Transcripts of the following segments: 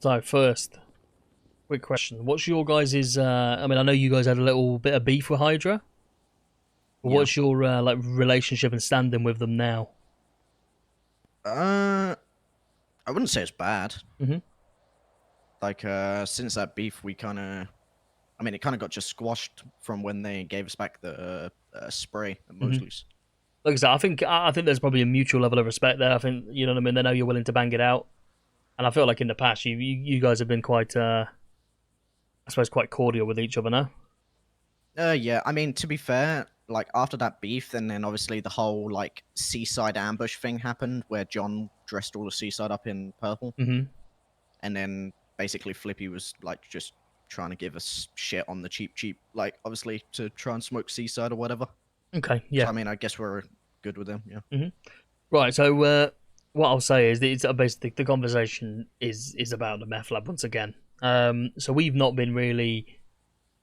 So first, quick question: what's your guys's? I mean, I know you guys had a little bit of beef with Hydra. But Yeah. what's your like relationship and standing with them now? Uh, I wouldn't say it's bad. Hmm. Like, since that beef, we kind of, I mean, it kind of got just squashed from when they gave us back the spray at Hmm. Mosley's. Like I said, I think there's probably a mutual level of respect there. I think you know what I mean. They know you're willing to bang it out, and I feel like in the past you guys have been quite, I suppose, quite cordial with each other now. Yeah. I mean, to be fair, like after that beef, then obviously the whole like seaside ambush thing happened, where John dressed all the seaside up in purple, Hmm. and then basically Flippy was like just trying to give us shit on the cheap, like obviously to try and smoke seaside or whatever. Okay, So yeah. I mean, I guess we're good with them. Yeah. Hmm. Right. So what I'll say is that it's basically the conversation is about the meth lab once again. So we've not been really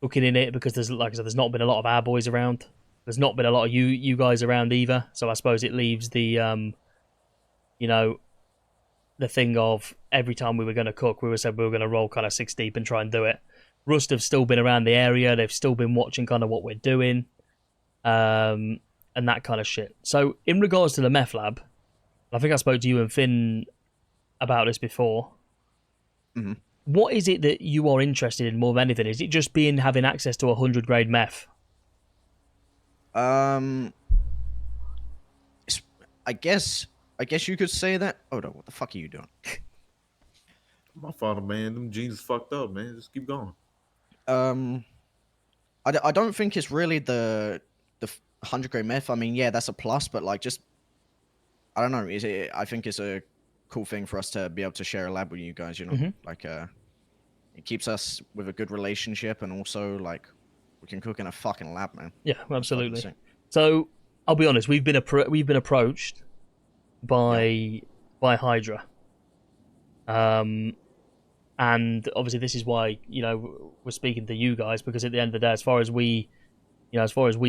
looking in it because there's, like I said, there's not been a lot of our boys around. There's not been a lot of you guys around either. So I suppose it leaves the you know, the thing of every time we were going to cook, we said we were going to roll kind of six deep and try and do it. Rust have still been around the area. They've still been watching kind of what we're doing, and that kind of shit. So in regards to the meth lab, I think I spoke to you and Finn about this before. Hmm. What is it that you are interested in more than anything? Is it just being having access to 100 grade meth? Um, it's- I guess, I guess you could say that. Hold on, what the fuck are you doing? My father, man, them jeans is fucked up, man. Just keep going. Um, I don't think it's really the 100 grade meth. I mean, yeah, that's a plus, but like, just I don't know. Is it? I think it's a cool thing for us to be able to share a lab with you guys. You know, Mm-hmm. like it keeps us with a good relationship, and also like we can cook in a fucking lab, man. Yeah, It's fucking absolutely. sick. So I'll be honest, we've been approached Yeah. by Hydra, um, and obviously this is why we're speaking to you guys, because at the end of the day, as far as we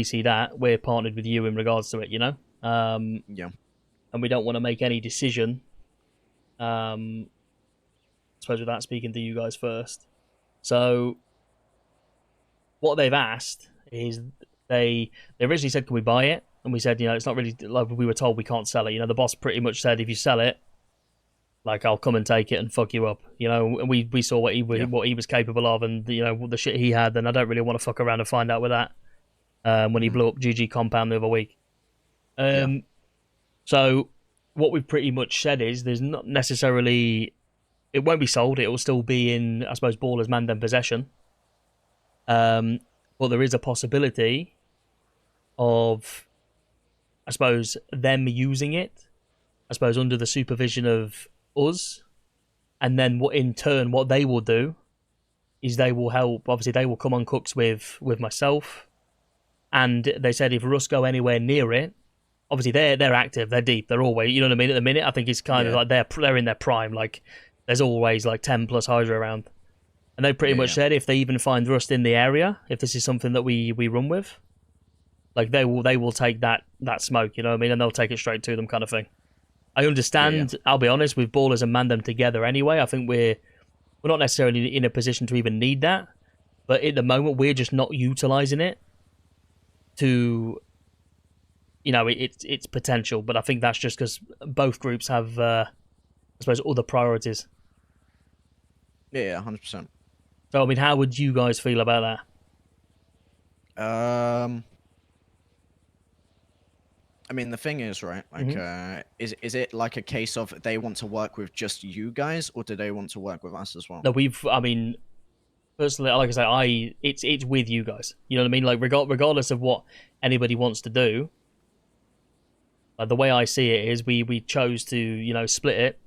see that, we're partnered with you in regards to it, Yeah. and we don't want to make any decision. I suppose without speaking to you guys first. So what they've asked is they originally said, "Can we buy it?" And we said, it's not really, like we were told we can't sell it. The boss pretty much said, if you sell it, like I'll come and take it and fuck you up. And we saw what he Yeah. was capable of, and the shit he had. And I don't really want to fuck around and find out with that. When he Mhm. blew up GG Compound the other week. Yeah. So what we've pretty much said is there's not necessarily, it won't be sold. It will still be in, I suppose, Ballas Mandem possession. But there is a possibility of, I suppose, them using it, I suppose, under the supervision of us, and then what in turn what they will do is they will help. Obviously, they will come on cooks with myself, and they said if Russ go anywhere near it, obviously they're active, they're deep, they're always, you know what I mean. At the minute, I think it's kind of Yeah. like they're in their prime. Like there's always like 10 plus Hydra around, and they pretty Yeah. much Yeah. said if they even find Rust in the area, if this is something that we run with, like they will take that smoke, you know what I mean, and they'll take it straight to them, kind of thing. I Yeah. Yeah. understand. I'll be honest, with Ballers and Mandem together anyway, I think we're not necessarily in a position to even need that, but at the moment we're just not utilizing it to, its potential. But I think that's just because both groups have, I suppose, other priorities. Yeah. 100%. So I mean, how would you guys feel about Um, I mean, the thing is, right? that? Like, is it like a case of they want to work with just you guys, or do they want to work with us as well? No, I mean, personally, like I say, it's with you guys. You know what I mean? Like regardless of what anybody wants to do, like the way I see it is we chose to split it,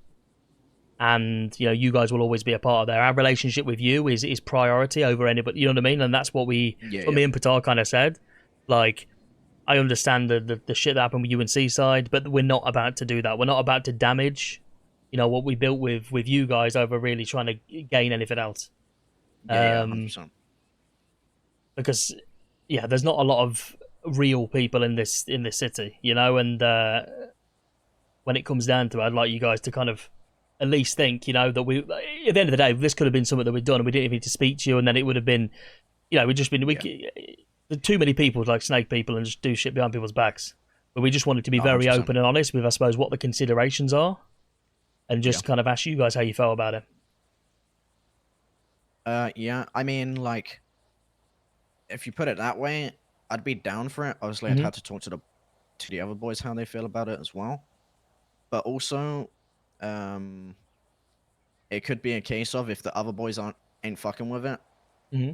and you guys will always be a part of there. Our relationship with you is priority over anybody. You know what I mean? And that's what Yeah. me and Patar kind of said. Like, I understand the shit that happened with you and Seaside, but we're not about to do that. We're not about to damage, what we built with you guys over really trying to gain anything else. Yeah. 100%. Because yeah, there's not a lot of real people in this city, and when it comes down to it, I'd like you guys to kind of at least think, you know, that we, at the end of the day, this could have been something that we'd done and we didn't even need to speak to you, and then it would have been, you know, we'd just been, too many people like snake people and just do shit behind people's backs. But we just wanted to be very 100%. open and honest with, I suppose, what the considerations are, and just kind of ask you guys how you felt about it. Yeah, I mean, like, if you put it that way, I'd be down for it. Obviously, I'd have to talk to the other boys how they feel about it as well. But also, it could be a case of if the other boys ain't fucking with it.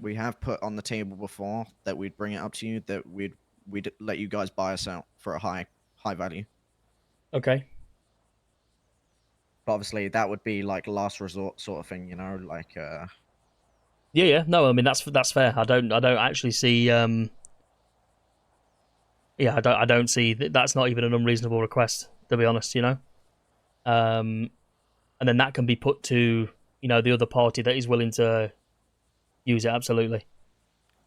We have put on the table before that we'd bring it up to you that we'd let you guys buy us out for a high value. Okay. But obviously, that would be like last resort sort of thing, you know, like. Yeah. No, I mean that's fair. I don't actually see. I don't see that's not even an unreasonable request, to be honest. You know. And then that can be put to, you know, the other party that is willing to use it. Absolutely.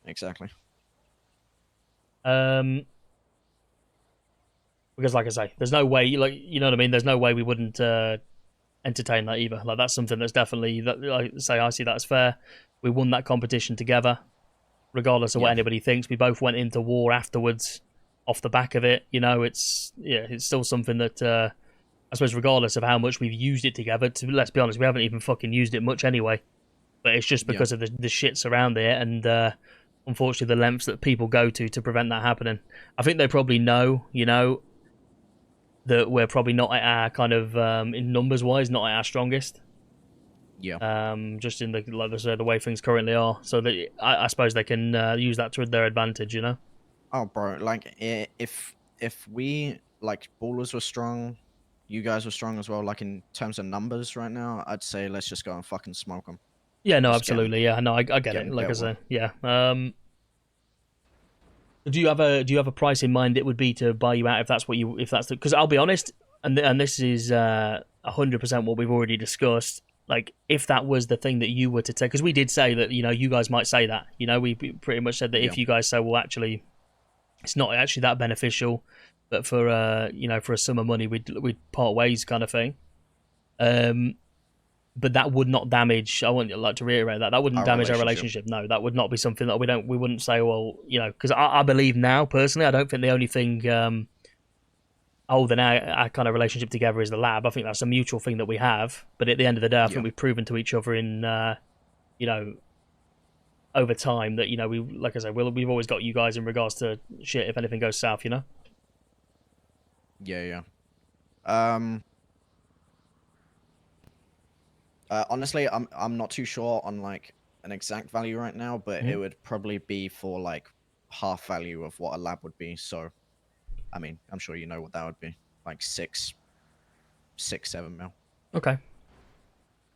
Exactly. Because, like I say, there's no way, like, you know what I mean. There's no way we wouldn't entertain that either. Like, that's something that's definitely, that, like, say, I see that as fair. We won that competition together, regardless of what anybody thinks. We both went into war afterwards, off the back of it. You know, it's still something that I suppose, regardless of how much we've used it together. Let's be honest, we haven't even fucking used it much anyway. But it's just because of the shits around it, and unfortunately the lengths that people go to prevent that happening. I think they probably know, you know, that we're probably not at our kind of in numbers wise, not at our strongest. Yeah. Just in the, like I said, the way things currently are. So that I suppose they can use that to their advantage, you know. Oh, bro, like if we like ballers were strong, you guys were strong as well. Like in terms of numbers right now, I'd say let's just go and fucking smoke them. Yeah, no, absolutely. Yeah, no, I get it. Like I say, yeah. Do you have a price in mind? It would be to buy you out if that's because I'll be honest, and this is 100% what we've already discussed. Like, if that was the thing that you were to take, because we did say that, you know, you guys might say that, you know, we pretty much said that if you guys say, well, actually, it's not actually that beneficial, but for you know, for a sum of money, we'd part ways, kind of thing. But that would not damage. I want like to reiterate that wouldn't damage our relationship. No, that would not be something that we wouldn't say. Well, you know, because I believe now personally, I don't think the only thing holding our kind of relationship together is the lab. I think that's a mutual thing that we have. But at the end of the day, I think we've proven to each other in you know, over time that, you know, we, like I said, we've always got you guys in regards to shit if anything goes south, you know. Yeah. Honestly, I'm not too sure on like an exact value right now, but it would probably be for like half value of what a lab would be. So, I mean, I'm sure you know what that would be, like 7 mil. Okay.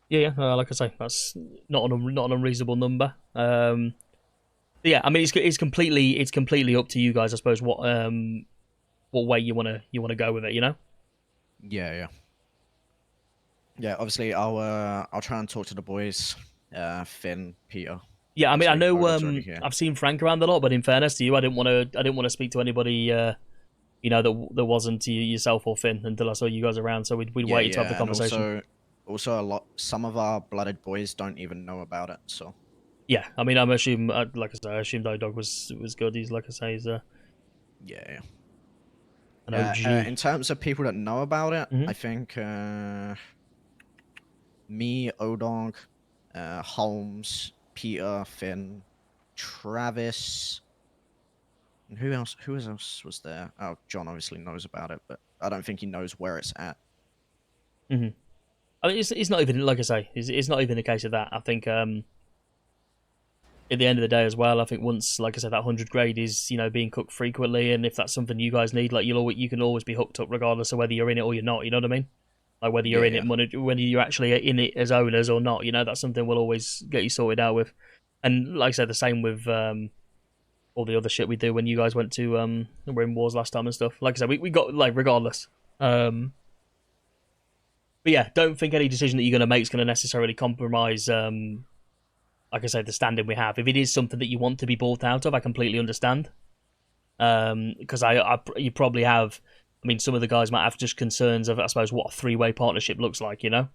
Yeah. Like I say, that's not an unreasonable number. Yeah, I mean, it's completely up to you guys, I suppose. What way you wanna go with it, you know? Yeah. Obviously, I'll try and talk to the boys, Finn, Peter. Yeah, I mean, I know I've seen Frank around a lot, but in fairness to you, I didn't want to speak to anybody, you know, that wasn't yourself or Finn until I saw you guys around. So we'd wait to have the conversation. And also, some of our blooded boys don't even know about it. So yeah, I mean, I'm assuming, like I say, I assumed Dog was good. He's, like I say, he's yeah. An OG. In terms of people that know about it, I think me, Odog, Holmes, Peter, Finn, Travis, and who else was there? Oh, John obviously knows about it, but I don't think he knows where it's at. I mean, it's not even, like I say, it's not even a case of that. I think at the end of the day as well, I think once, like I said, that 100 grade is, you know, being cooked frequently, and if that's something you guys need, like you can always be hooked up regardless of whether you're in it or you're not. You know what I mean? Like whether you're in it, whether you're actually in it as owners or not, you know, that's something we'll always get you sorted out with. And like I said, the same with all the other shit we do when you guys went to were in wars last time and stuff. Like I said, we got, like, regardless. But yeah, don't think any decision that you're going to make is going to necessarily compromise, like I said, the standing we have. If it is something that you want to be bought out of, I completely understand. Because you probably have. I mean, some of the guys might have just concerns of, I suppose, what a three-way partnership looks like, you know?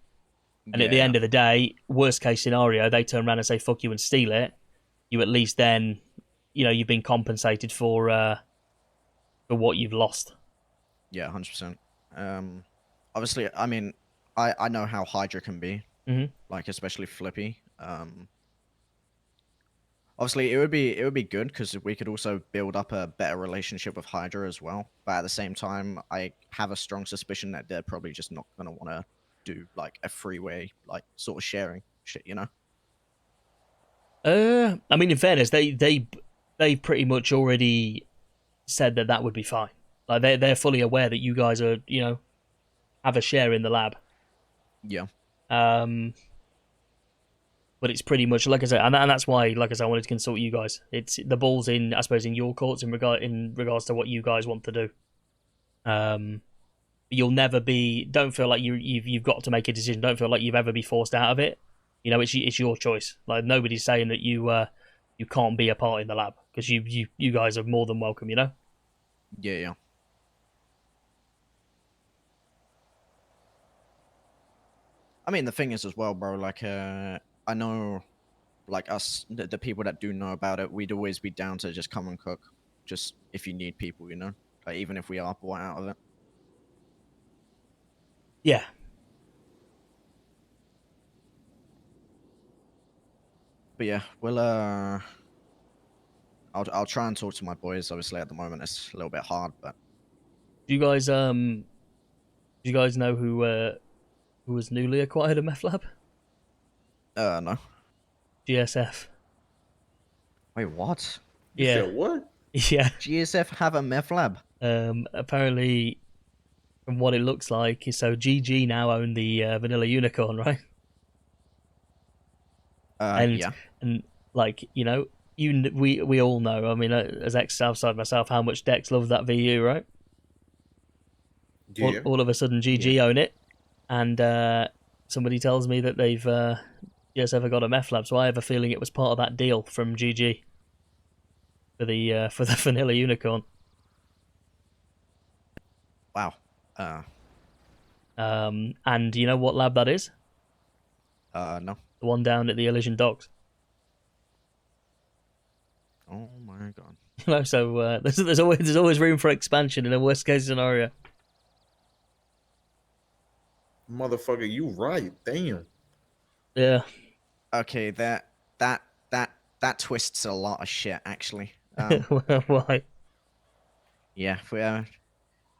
And at the Yeah, end of the day, worst case scenario, they turn around and say "fuck you" and steal it. You at least then, you've been compensated for what you've lost. yeah, 100%. Obviously, I mean, I know how Hydra can be, Hmm. like especially Flippy. Obviously, it would be good because we could also build up a better relationship with Hydra as well. But at the same time, I have a strong suspicion that they're probably just not gonna want to do like a freeway, like sort of sharing shit, you know? I mean, in fairness, they pretty much already said that would be fine. Like they're fully aware that you guys are have a share in the lab. Yeah, Um, but it's pretty much like I said, and that's why, like I said, I wanted to consult you guys. It's the ball's in, I suppose, in your courts in regards to what you guys want to do. Um, you'll never be. Don't feel like you've got to make a decision. Don't feel like you've ever be forced out of it. It's your choice. Like nobody's saying that you can't be a part in the lab because you guys are more than welcome. yeah, yeah. I mean, the thing is as well, bro. Like, I know, like us, the people that do know about it, we'd always be down to just come and cook, just if you need people, you know, like even if we are bought out of it. Yeah. But yeah, we'll I'll try and talk to my boys. Obviously, at the moment, it's a little bit hard, but Do you guys know who was newly acquired a meth lab? no. GSF. Wait, what? You Yeah. said what? Yeah. GSF have a meth lab? Apparently, from what it looks like, so GG now own the Vanilla Unicorn, right? And Yeah, and like we all know. I mean, as ex Southside myself, how much Dex loves that VU, right? Yeah. All of a sudden, yeah. GG own it, and somebody tells me that they've GSF got a meth lab. So I have a feeling it was part of that deal from GG for the Vanilla Unicorn. Wow. And you know what lab that is? No. The one down at the Elysian Docks. Oh my god. So there's always room for expansion in a worst case scenario. Motherfucker, you right. Damn. Yeah. Okay, that that twists a lot of shit, actually. Why? Yeah,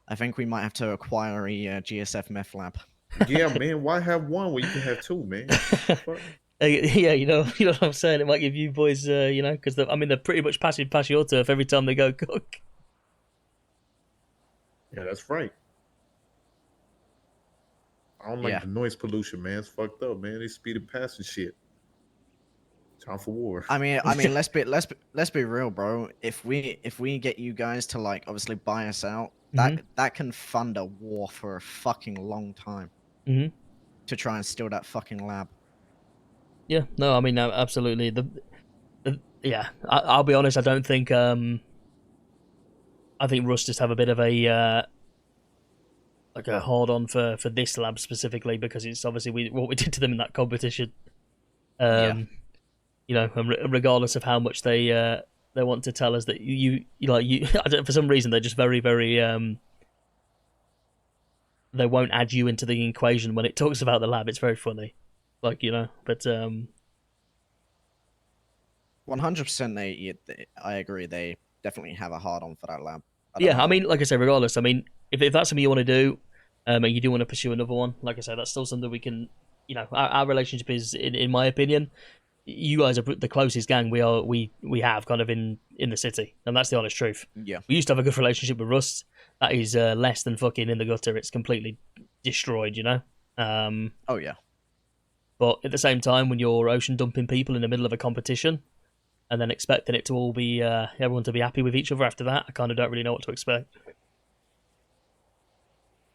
I think we might have to acquire a GSF meth lab. Yeah, man. Why have one when you can have two, man? Fuck. Yeah, you know what I'm saying. It might give you boys, because I mean they're pretty much passing past your turf every time they go cook. Yeah, that's right. I don't like Yeah. the noise pollution, man. It's fucked up, man. They speeding past and shit. Time for war. I mean, let's be real, bro. If we get you guys to like obviously buy us out, Hmm. that can fund a war for a fucking long time Hmm. to try and steal that fucking lab. Yeah, no, I mean no, absolutely. Yeah, I'll be honest. I don't think I think Rust just have a bit of a like a hard on for this lab specifically because it's obviously what we did to them in that competition. Yeah. And regardless of how much they want to tell us that I don't, for some reason they're just very very they won't add you into the equation when it talks about the lab. It's very funny, but 100%. I agree. They definitely have a hard on for that lab. I don't yeah, I know. mean, like I said, regardless, I mean, if that's something you want to do, and you do want to pursue another one, like I said, that's still something we can. Our relationship is, in my opinion, you guys are the closest gang we have kind of in the city, and that's the honest truth. Yeah. We used to have a good relationship with Rust. That is less than fucking in the gutter. It's completely destroyed. Oh yeah. But at the same time, when you're ocean dumping people in the middle of a competition, and then expecting it to all be everyone to be happy with each other after that, I kind of don't really know what to expect.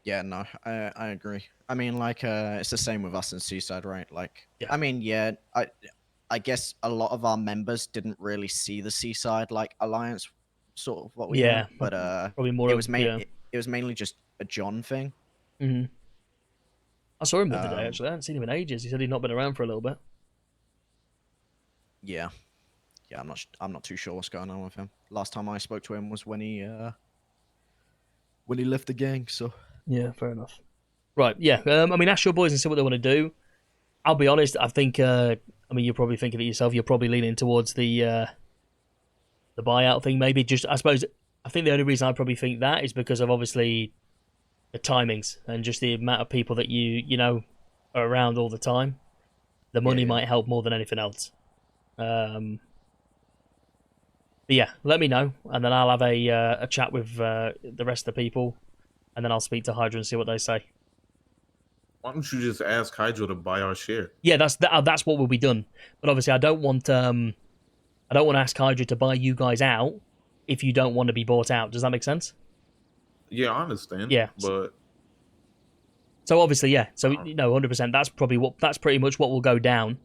Yeah, no, I agree. I mean, like, it's the same with us in Seaside, right? Like, Yeah. I mean, yeah, I guess a lot of our members didn't really see the Seaside like alliance, sort of what we Yeah, had, but probably more it of was yeah. it was mainly just a John thing. Hmm. I saw him the other day, actually. I hadn't seen him in ages. He said he'd not been around for a little bit. Yeah. Yeah, I'm not too sure what's going on with him. Last time I spoke to him was when he left the gang, so Yeah, fair enough. Right, yeah. I mean, ask your boys and see what they want to do. I'll be honest, I think I mean, you're probably thinking of it yourself, you're probably leaning towards the buyout thing, maybe. Just I suppose I think the only reason I probably think that is because of obviously the timings and just the amount of people that you know are around all the time. The money might help more than anything else. But yeah, let me know, and then I'll have a chat with the rest of the people, and then I'll speak to Hydra and see what they say. Why don't you just ask Hydra to buy our share? Yeah, that's what will be done. But obviously, I don't want to ask Hydra to buy you guys out if you don't want to be bought out. Does that make sense? Yeah, I understand. Yeah, but so obviously, yeah. So 100%. That's pretty much what will go down.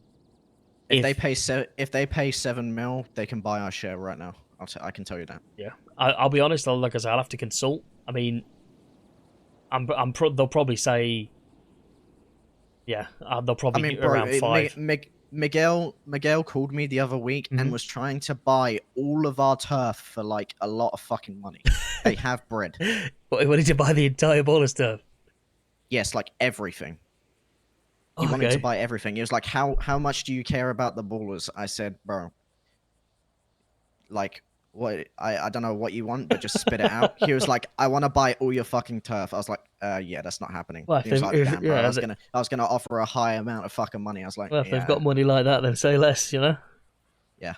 If they pay 7 mil, they can buy our share right now. I can tell you that. Yeah, I'll be honest. Like I said, I'll have to consult. I mean, they'll probably say, yeah, they'll probably be around 5. Miguel called me the other week and was trying to buy all of our turf for like a lot of fucking money. They have bread. But he wanted to buy the entire Ballas turf. Yes, like everything. He wanted to buy everything. He was like, how much do you care about the Ballers? I said, bro, like, what? I don't know what you want, but just spit it out. He was like, I want to buy all your fucking turf. I was like, yeah, that's not happening. Well, he was like, damn, bro, I was gonna offer a high amount of fucking money. I was like, well, if they've got money like that, then say less, you know? Yeah.